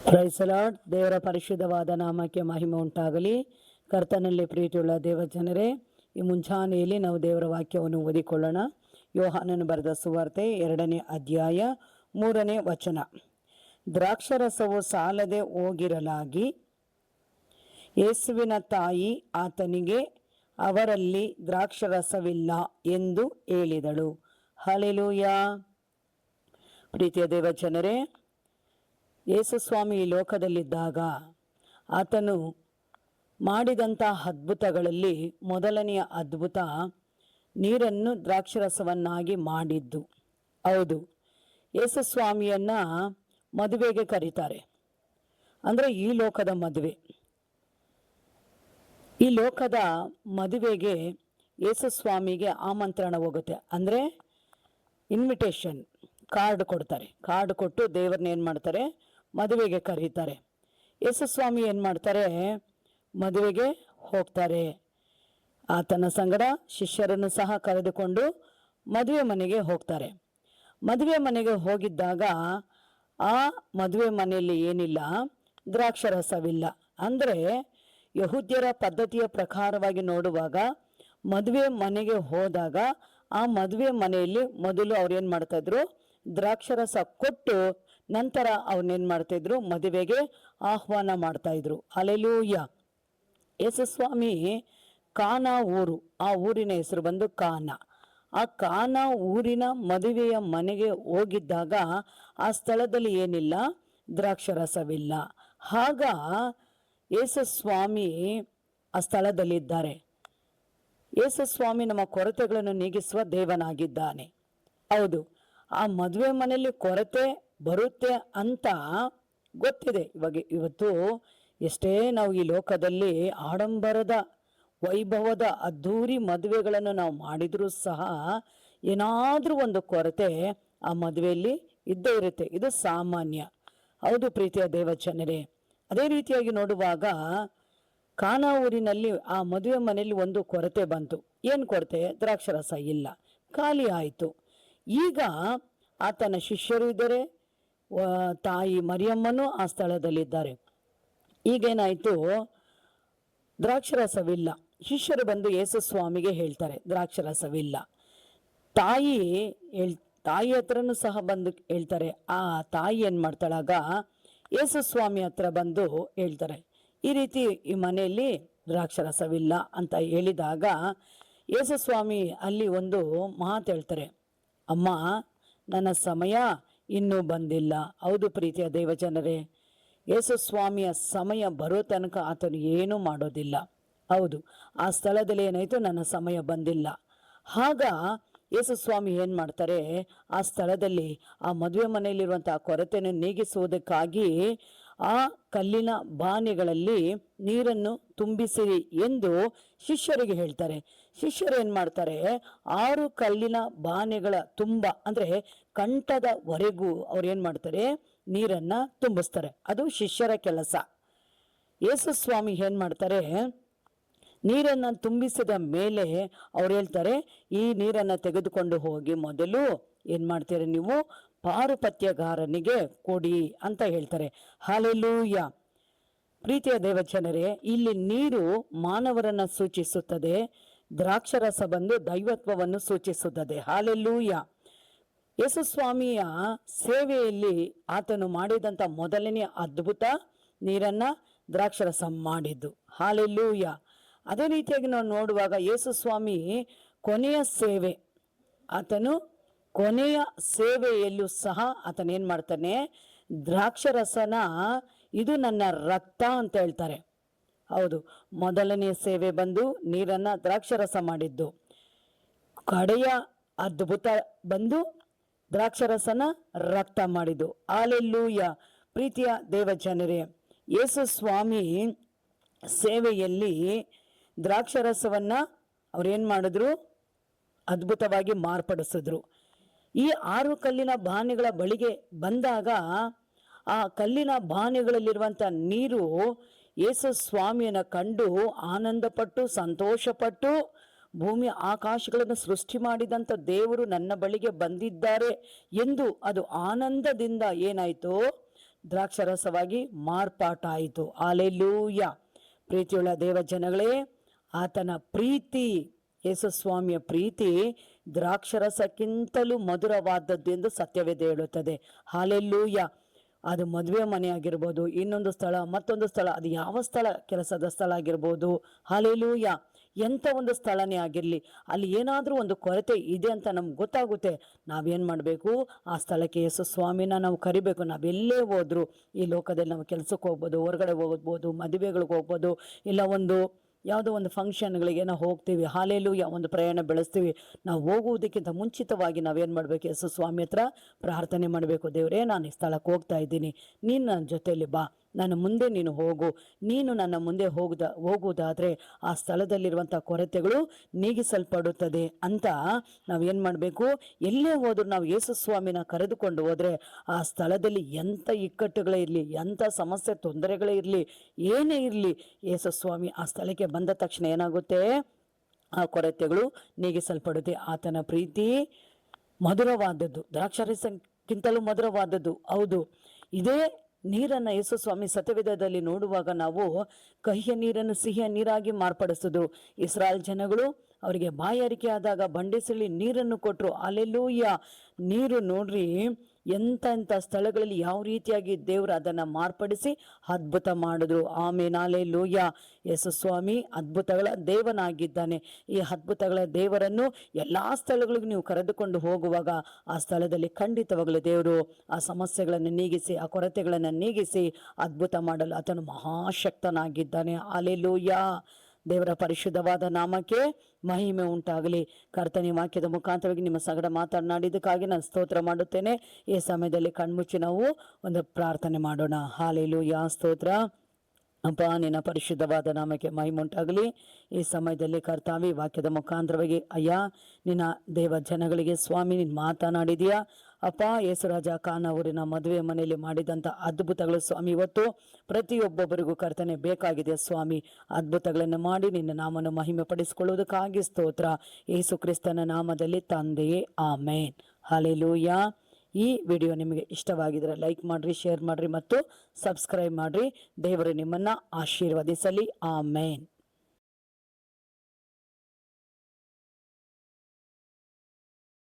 Price the lord. ದೇವರ ಪರಿಶುದ್ಧವಾದ ನಾಮಕ್ಕೆ ಮಹಿಮೆ ಉಂಟಾಗಲಿ. ಕರ್ತನಲ್ಲಿ ಪ್ರೀತಿಯುಳ್ಳ ದೇವಜನರೇ, ಈ ಮುಂಜಾನೆಯಲ್ಲಿ ನಾವು ದೇವರ ವಾಕ್ಯವನ್ನು ಓದಿಕೊಳ್ಳೋಣ. ಯೋಹಾನನು ಬರೆದ ಸುವಾರ್ತೆ 2ನೇ ಅಧ್ಯಾಯ 3ನೇ ವಚನ. ದ್ರಾಕ್ಷರಸವು ಸಾಲದೆ ಹೋಗಿರಲಾಗಿ ಯೇಸುವಿನ ತಾಯಿ ಆತನಿಗೆ, ಅವರಲ್ಲಿ ದ್ರಾಕ್ಷರಸವಿಲ್ಲ ಎಂದು ಹೇಳಿದಳು. ಹಲ್ಲೆಲೂಯಾ. ಪ್ರೀತಿಯ ದೇವಜನರೇ, ಯೇಸು ಸ್ವಾಮಿ ಈ ಲೋಕದಲ್ಲಿದ್ದಾಗ ಆತನು ಮಾಡಿದಂಥ ಅದ್ಭುತಗಳಲ್ಲಿ ಮೊದಲನೆಯ ಅದ್ಭುತ ನೀರನ್ನು ದ್ರಾಕ್ಷರಸವನ್ನಾಗಿ ಮಾಡಿದ್ದು. ಹೌದು, ಯೇಸು ಸ್ವಾಮಿಯನ್ನ ಮದುವೆಗೆ ಕರೀತಾರೆ. ಅಂದರೆ ಈ ಲೋಕದ ಮದುವೆ. ಈ ಲೋಕದ ಮದುವೆಗೆ ಯೇಸು ಸ್ವಾಮಿಗೆ ಆಮಂತ್ರಣ ಹೋಗುತ್ತೆ. ಅಂದರೆ ಇನ್ವಿಟೇಷನ್ ಕಾರ್ಡ್ ಕೊಡ್ತಾರೆ. ಕಾರ್ಡ್ ಕೊಟ್ಟು ದೇವ್ರನ್ನ ಏನು ಮಾಡ್ತಾರೆ, ಮದುವೆಗೆ ಕರೀತಾರೆ. ಯೇಸು ಸ್ವಾಮಿ ಏನು ಮಾಡ್ತಾರೆ, ಮದುವೆಗೆ ಹೋಗ್ತಾರೆ. ಆತನ ಸಂಗಡ ಶಿಷ್ಯರನ್ನು ಸಹ ಕರೆದುಕೊಂಡು ಮದುವೆ ಮನೆಗೆ ಹೋಗ್ತಾರೆ. ಮದುವೆ ಮನೆಗೆ ಹೋಗಿದ್ದಾಗ ಆ ಮದುವೆ ಮನೆಯಲ್ಲಿ ಏನಿಲ್ಲ, ದ್ರಾಕ್ಷರಸವಿಲ್ಲ. ಅಂದರೆ ಯಹೂದ್ಯರ ಪದ್ಧತಿಯ ಪ್ರಕಾರವಾಗಿ ನೋಡುವಾಗ ಮದುವೆ ಮನೆಗೆ ಹೋದಾಗ ಆ ಮದುವೆ ಮನೆಯಲ್ಲಿ ಮೊದಲು ಅವ್ರೇನು ಮಾಡ್ತಾಯಿದ್ರು, ದ್ರಾಕ್ಷರಸ ಕೊಟ್ಟು ನಂತರ ಅವನ್ನೇನು ಮಾಡ್ತಾಯಿದ್ರು, ಮದುವೆಗೆ ಆಹ್ವಾನ ಮಾಡ್ತಾಯಿದ್ರು. ಹಲ್ಲೆಲೂಯಾ. ಯೇಸು ಸ್ವಾಮಿ ಕಾನಾ ಊರು, ಆ ಊರಿನ ಹೆಸರು ಬಂದು ಕಾನಾ. ಆ ಕಾನಾ ಊರಿನ ಮದುವೆಯ ಮನೆಗೆ ಹೋಗಿದ್ದಾಗ ಆ ಸ್ಥಳದಲ್ಲಿ ಏನಿಲ್ಲ, ದ್ರಾಕ್ಷರಸವಿಲ್ಲ. ಆಗ ಯೇಸು ಸ್ವಾಮಿ ಆ ಸ್ಥಳದಲ್ಲಿದ್ದಾರೆ. ಯೇಸು ಸ್ವಾಮಿ ನಮ್ಮ ಕೊರತೆಗಳನ್ನು ನೀಗಿಸುವ ದೇವನಾಗಿದ್ದಾನೆ. ಹೌದು, ಆ ಮದುವೆ ಮನೆಯಲ್ಲಿ ಕೊರತೆ ಬರುತ್ತೆ ಅಂತ ಗೊತ್ತಿದೆ. ಇವತ್ತು ಎಷ್ಟೇ ನಾವು ಈ ಲೋಕದಲ್ಲಿ ಆಡಂಬರದ ವೈಭವದ ಅದ್ಧೂರಿ ಮದುವೆಗಳನ್ನು ನಾವು ಮಾಡಿದರೂ ಸಹ ಏನಾದರೂ ಒಂದು ಕೊರತೆ ಆ ಮದುವೆಯಲ್ಲಿ ಇದ್ದೇ ಇರುತ್ತೆ. ಇದು ಸಾಮಾನ್ಯ. ಹೌದು ಪ್ರೀತಿಯ ದೇವಜನರೇ, ಅದೇ ರೀತಿಯಾಗಿ ನೋಡುವಾಗ ಕಾನಾ ಊರಿನಲ್ಲಿ ಆ ಮದುವೆ ಮನೆಯಲ್ಲಿ ಒಂದು ಕೊರತೆ ಬಂತು. ಏನು ಕೊರತೆ? ದ್ರಾಕ್ಷರಸ ಇಲ್ಲ, ಖಾಲಿ ಆಯಿತು. ಈಗ ಆತನ ಶಿಷ್ಯರು ಇದ್ದಾರೆ, ತಾಯಿ ಮರಿಯಮ್ಮನು ಆ ಸ್ಥಳದಲ್ಲಿದ್ದಾರೆ. ಈಗೇನಾಯಿತು, ದ್ರಾಕ್ಷರಸವಿಲ್ಲ. ಶಿಷ್ಯರು ಬಂದು ಯೇಸು ಸ್ವಾಮಿಗೆ ಹೇಳ್ತಾರೆ, ದ್ರಾಕ್ಷರಸವಿಲ್ಲ. ತಾಯಿ ಹತ್ರನೂ ಸಹ ಬಂದು ಹೇಳ್ತಾರೆ. ಆ ತಾಯಿ ಏನು ಮಾಡ್ತಾಳಾಗ, ಯೇಸು ಸ್ವಾಮಿ ಹತ್ರ ಬಂದು ಹೇಳ್ತಾರೆ, ಈ ರೀತಿ ಈ ಮನೆಯಲ್ಲಿ ದ್ರಾಕ್ಷರಸವಿಲ್ಲ ಅಂತ ಹೇಳಿದಾಗ ಯೇಸು ಸ್ವಾಮಿ ಅಲ್ಲಿ ಒಂದು ಮಾತು ಹೇಳ್ತಾರೆ, ಅಮ್ಮ, ನನ್ನ ಸಮಯ ಇನ್ನೂ ಬಂದಿಲ್ಲ. ಹೌದು ಪ್ರೀತಿಯ ದೇವಜನರೇ, ಯೇಸು ಸ್ವಾಮಿಯ ಸಮಯ ಬರೋ ತನಕ ಆತನು ಏನೂ ಮಾಡೋದಿಲ್ಲ. ಹೌದು, ಆ ಸ್ಥಳದಲ್ಲಿ ಏನಾಯಿತು, ನನ್ನ ಸಮಯ ಬಂದಿಲ್ಲ. ಆಗ ಯೇಸು ಸ್ವಾಮಿ ಏನು ಮಾಡ್ತಾರೆ, ಆ ಸ್ಥಳದಲ್ಲಿ ಆ ಮದುವೆ ಮನೆಯಲ್ಲಿರುವಂಥ ಕೊರತೆಯನ್ನು ನೀಗಿಸುವುದಕ್ಕಾಗಿ ಆ ಕಲ್ಲಿನ ಬಾನೆಗಳಲ್ಲಿ ನೀರನ್ನು ತುಂಬಿಸಿರಿ ಎಂದು ಶಿಷ್ಯರಿಗೆ ಹೇಳ್ತಾರೆ. ಶಿಷ್ಯರು ಏನು ಮಾಡ್ತಾರೆ, 6 ಕಲ್ಲಿನ ಬಾನೆಗಳ ತುಂಬ, ಅಂದರೆ ಕಂಠದವರೆಗೂ ಅವ್ರು ಏನು ಮಾಡ್ತಾರೆ, ನೀರನ್ನು ತುಂಬಿಸ್ತಾರೆ. ಅದು ಶಿಷ್ಯರ ಕೆಲಸ. ಯೇಸು ಸ್ವಾಮಿ ಏನು ಮಾಡ್ತಾರೆ, ನೀರನ್ನು ತುಂಬಿಸಿದ ಮೇಲೆ ಅವ್ರು ಹೇಳ್ತಾರೆ, ಈ ನೀರನ್ನು ತೆಗೆದುಕೊಂಡು ಹೋಗಿ ಮೊದಲು ಏನು ಮಾಡ್ತೀರಿ ನೀವು, ಪಾರುಪತ್ಯಗಾರನಿಗೆ ಕೊಡಿ ಅಂತ ಹೇಳ್ತಾರೆ. ಹಲ್ಲೆಲೂಯಾ. ಪ್ರೀತಿಯ ದೇವಜನರೇ, ಇಲ್ಲಿ ನೀರು ಮಾನವರನ್ನು ಸೂಚಿಸುತ್ತದೆ, ದ್ರಾಕ್ಷರಸ ಬಂದು ದೈವತ್ವವನ್ನು ಸೂಚಿಸುತ್ತದೆ. ಹಲ್ಲೆಲೂಯಾ. ಯೇಸು ಸ್ವಾಮಿಯ ಸೇವೆಯಲ್ಲಿ ಆತನು ಮಾಡಿದಂಥ ಮೊದಲನೆಯ ಅದ್ಭುತ ನೀರನ್ನು ದ್ರಾಕ್ಷರಸ ಮಾಡಿದ್ದು. ಹಲ್ಲೆಲೂಯಾ. ಅದೇ ರೀತಿಯಾಗಿ ನಾವು ನೋಡುವಾಗ ಯೇಸು ಸ್ವಾಮಿ ಕೊನೆಯ ಸೇವೆ, ಆತನು ಕೊನೆಯ ಸೇವೆಯಲ್ಲೂ ಸಹ ಆತನೇನು ಮಾಡ್ತಾನೆ, ದ್ರಾಕ್ಷರಸನ ಇದು ನನ್ನ ರಕ್ತ ಅಂತ ಹೇಳ್ತಾರೆ. ಹೌದು, ಮೊದಲನೆಯ ಸೇವೆ ಬಂದು ನೀರನ್ನು ದ್ರಾಕ್ಷರಸ ಮಾಡಿದ್ದು, ಕಡೆಯ ಅದ್ಭುತ ಬಂದು ದ್ರಾಕ್ಷರಸನ ರಕ್ತ ಮಾಡಿದ್ದು. ಹಲ್ಲೆಲೂಯಾ. ಪ್ರೀತಿಯ ದೇವಜನರೇ, ಯೇಸು ಸ್ವಾಮಿ ಸೇವೆಯಲ್ಲಿ ದ್ರಾಕ್ಷರಸವನ್ನು ಅವ್ರೇನು ಮಾಡಿದ್ರು, ಅದ್ಭುತವಾಗಿ ಮಾರ್ಪಡಿಸಿದ್ರು. ಈ 6 ಕಲ್ಲಿನ ಬಾನೆಗಳ ಬಳಿಗೆ ಬಂದಾಗ ಆ ಕಲ್ಲಿನ ಬಾನೆಗಳಲ್ಲಿರುವಂಥ ನೀರು ಯೇಸು ಸ್ವಾಮಿಯನ್ನು ಕಂಡು ಆನಂದಪಟ್ಟು ಸಂತೋಷಪಟ್ಟು, ಭೂಮಿ ಆಕಾಶಗಳನ್ನು ಸೃಷ್ಟಿ ಮಾಡಿದಂಥ ದೇವರು ನನ್ನ ಬಳಿಗೆ ಬಂದಿದ್ದಾರೆ ಎಂದು ಅದು ಆನಂದದಿಂದ ಏನಾಯಿತು, ದ್ರಾಕ್ಷರಸವಾಗಿ ಮಾರ್ಪಾಟಾಯಿತು. ಹಾಲೆಲೂಯ. ಪ್ರೀತಿಯುಳ್ಳ ದೇವ ಜನಗಳೇ, ಆತನ ಪ್ರೀತಿ, ಯೇಸು ಸ್ವಾಮಿಯ ಪ್ರೀತಿ ದ್ರಾಕ್ಷರಸಕ್ಕಿಂತಲೂ ಮಧುರವಾದದ್ದು ಎಂದು ಸತ್ಯವೇದ ಹೇಳುತ್ತದೆ. ಹಾಲೆಲೂಯ. ಅದು ಮದುವೆ ಮನೆ ಆಗಿರ್ಬೋದು, ಇನ್ನೊಂದು ಸ್ಥಳ, ಮತ್ತೊಂದು ಸ್ಥಳ, ಅದು ಯಾವ ಸ್ಥಳ, ಕೆಲಸದ ಸ್ಥಳ ಆಗಿರ್ಬೋದು. ಹಾಲೆಲೂಯ. ಎಂಥ ಒಂದು ಸ್ಥಳನೇ ಆಗಿರಲಿ, ಅಲ್ಲಿ ಏನಾದರೂ ಒಂದು ಕೊರತೆ ಇದೆ ಅಂತ ನಮ್ಗೆ ಗೊತ್ತಾಗುತ್ತೆ. ನಾವೇನು ಮಾಡಬೇಕು, ಆ ಸ್ಥಳಕ್ಕೆ ಯೇಸು ಸ್ವಾಮಿನ ನಾವು ಕರಿಬೇಕು. ನಾವೆಲ್ಲೇ ಹೋದ್ರು ಈ ಲೋಕದಲ್ಲಿ, ನಾವು ಕೆಲಸಕ್ಕೆ ಹೋಗ್ಬೋದು, ಹೊರಗಡೆ ಹೋಗ್ಬೋದು, ಮದುವೆಗಳಿಗೆ ಹೋಗ್ಬೋದು, ಇಲ್ಲ ಒಂದು ಯಾವುದೋ ಒಂದು ಫಂಕ್ಷನ್ಗಳಿಗೆ ನಾವು ಹೋಗ್ತೀವಿ. ಹಾಲೆಲೂಯ. ಒಂದು ಪ್ರಯಾಣ ಬೆಳೆಸ್ತೀವಿ. ನಾವು ಹೋಗುವುದಕ್ಕಿಂತ ಮುಂಚಿತವಾಗಿ ನಾವೇನು ಮಾಡಬೇಕು, ಯೇಸು ಸ್ವಾಮಿ ಹತ್ರ ಪ್ರಾರ್ಥನೆ ಮಾಡಬೇಕು. ದೇವರೇ, ನಾನು ಈ ಸ್ಥಳಕ್ಕೆ ಹೋಗ್ತಾ ಇದ್ದೀನಿ, ನೀನು ನನ್ನ ಜೊತೆಯಲ್ಲಿ ಬಾ, ನನ್ನ ಮುಂದೆ ನೀನು ಹೋಗು. ನೀನು ನನ್ನ ಮುಂದೆ ಹೋಗುವುದಾದರೆ ಆ ಸ್ಥಳದಲ್ಲಿರುವಂಥ ಕೊರತೆಗಳು ನೀಗಿಸಲ್ಪಡುತ್ತದೆ ಅಂತ ನಾವೇನು ಮಾಡಬೇಕು. ಎಲ್ಲೇ ಹೋದರೂ ನಾವು ಯೇಸು ಸ್ವಾಮಿನ ಕರೆದುಕೊಂಡು ಹೋದರೆ ಆ ಸ್ಥಳದಲ್ಲಿ ಎಂಥ ಇಕ್ಕಟ್ಟುಗಳೇ ಇರಲಿ, ಎಂಥ ಸಮಸ್ಯೆ ತೊಂದರೆಗಳೇ ಇರಲಿ, ಏನೇ ಇರಲಿ, ಯೇಸು ಸ್ವಾಮಿ ಆ ಸ್ಥಳಕ್ಕೆ ಬಂದ ತಕ್ಷಣ ಏನಾಗುತ್ತೆ, ಆ ಕೊರತೆಗಳು ನೀಗಿಸಲ್ಪಡುತ್ತೆ. ಆತನ ಪ್ರೀತಿ ಮಧುರವಾದದ್ದು, ದ್ರಾಕ್ಷಾರಸಕ್ಕಿಂತಲೂ ಮಧುರವಾದದ್ದು. ಹೌದು, ಇದೇ ನೀರನ್ನು ಯೇಸು ಸ್ವಾಮಿ ಸತ್ಯವೇದದಲ್ಲಿ ನೋಡುವಾಗ ನಾವು ಕಹಿಯ ನೀರನ್ನು ಸಿಹಿಯ ನೀರಾಗಿ ಮಾರ್ಪಡಿಸಿದ್ರು. ಇಸ್ರಾಯೇಲ್ ಜನಗಳು ಅವರಿಗೆ ಬಾಯಾರಿಕೆ ಆದಾಗ ಬಂಡಿಸಲಿ ನೀರನ್ನು ಕೊಟ್ಟರು. ಅಲ್ಲೆಲೂಯ. ನೀರು ನೋಡ್ರಿ, ಎಂಥ ಸ್ಥಳಗಳಲ್ಲಿ ಯಾವ ರೀತಿಯಾಗಿ ದೇವರು ಅದನ್ನು ಮಾರ್ಪಡಿಸಿ ಅದ್ಭುತ ಮಾಡಿದ್ರು. ಆಮೇಲೆ ಅಲ್ಲೆಲೂಯ. ಯೇಸು ಸ್ವಾಮಿ ಅದ್ಭುತಗಳ ದೇವನಾಗಿದ್ದಾನೆ. ಈ ಅದ್ಭುತಗಳ ದೇವರನ್ನು ಎಲ್ಲ ಸ್ಥಳಗಳಿಗೂ ನೀವು ಕರೆದುಕೊಂಡು ಹೋಗುವಾಗ ಆ ಸ್ಥಳದಲ್ಲಿ ಖಂಡಿತವಾಗಲೂ ದೇವರು ಆ ಸಮಸ್ಯೆಗಳನ್ನು ನೀಗಿಸಿ, ಆ ಕೊರತೆಗಳನ್ನು ನೀಗಿಸಿ ಅದ್ಭುತ ಮಾಡಲು ಆತನು ಮಹಾಶಕ್ತನಾಗಿದ್ದಾನೆ. ಅಲ್ಲೆಲೂಯ. ದೇವರ ಪರಿಶುದ್ಧವಾದ ನಾಮಕ್ಕೆ ಮಹಿಮೆ ಉಂಟಾಗಲಿ. ಕರ್ತನ ವಾಕ್ಯದ ಮುಖಾಂತರವಾಗಿ ನಿಮ್ಮ ಸಂಗಡ ಮಾತನಾಡಿದ್ದಕ್ಕಾಗಿ ನಾನು ಸ್ತೋತ್ರ ಮಾಡುತ್ತೇನೆ. ಈ ಸಮಯದಲ್ಲಿ ಕಣ್ಮುಚ್ಚಿ ನಾವು ಒಂದು ಪ್ರಾರ್ಥನೆ ಮಾಡೋಣ. ಹಾಲೆಲೂಯಾ. ಸ್ತೋತ್ರ ಅಪ್ಪ, ನಿನ್ನ ಪರಿಶುದ್ಧವಾದ ನಾಮಕ್ಕೆ ಮಹಿಮೆ ಉಂಟಾಗಲಿ. ಈ ಸಮಯದಲ್ಲಿ ಕರ್ತಾವಿ ವಾಕ್ಯದ ಮುಖಾಂತರವಾಗಿ ಅಯ್ಯ, ನಿನ್ನ ದೇವ ಜನಗಳಿಗೆ ಸ್ವಾಮಿ ನೀನು ಮಾತನಾಡಿದೀಯಾ ಅಪ್ಪ. ಯೇಸುರಾಜ ಖಾನ್ ಅವರಿನ ಮದುವೆ ಮನೆಯಲ್ಲಿ ಮಾಡಿದಂಥ ಅದ್ಭುತಗಳು ಸ್ವಾಮಿ ಇವತ್ತು ಪ್ರತಿಯೊಬ್ಬೊಬ್ಬರಿಗೂ ಕರ್ತನೆ ಬೇಕಾಗಿದೆ ಸ್ವಾಮಿ. ಅದ್ಭುತಗಳನ್ನು ಮಾಡಿ ನಿನ್ನ ನಾಮವನ್ನು ಮಹಿಮೆ ಪಡಿಸಿಕೊಳ್ಳುವುದಕ್ಕಾಗಿ ಸ್ತೋತ್ರ. ಯೇಸು ಕ್ರಿಸ್ತನ ನಾಮದಲ್ಲಿ ತಂದೆಯೇ, ಆಮೇನ್. ಹಲ್ಲೆಲೂಯಾ. ಈ ವಿಡಿಯೋ ನಿಮಗೆ ಇಷ್ಟವಾಗಿದ್ದರೆ ಲೈಕ್ ಮಾಡಿರಿ, ಶೇರ್ ಮಾಡಿರಿ ಮತ್ತು ಸಬ್ಸ್ಕ್ರೈಬ್ ಮಾಡಿರಿ. ದೇವರು ನಿಮ್ಮನ್ನು ಆಶೀರ್ವದಿಸಲಿ. ಆಮೇನ್.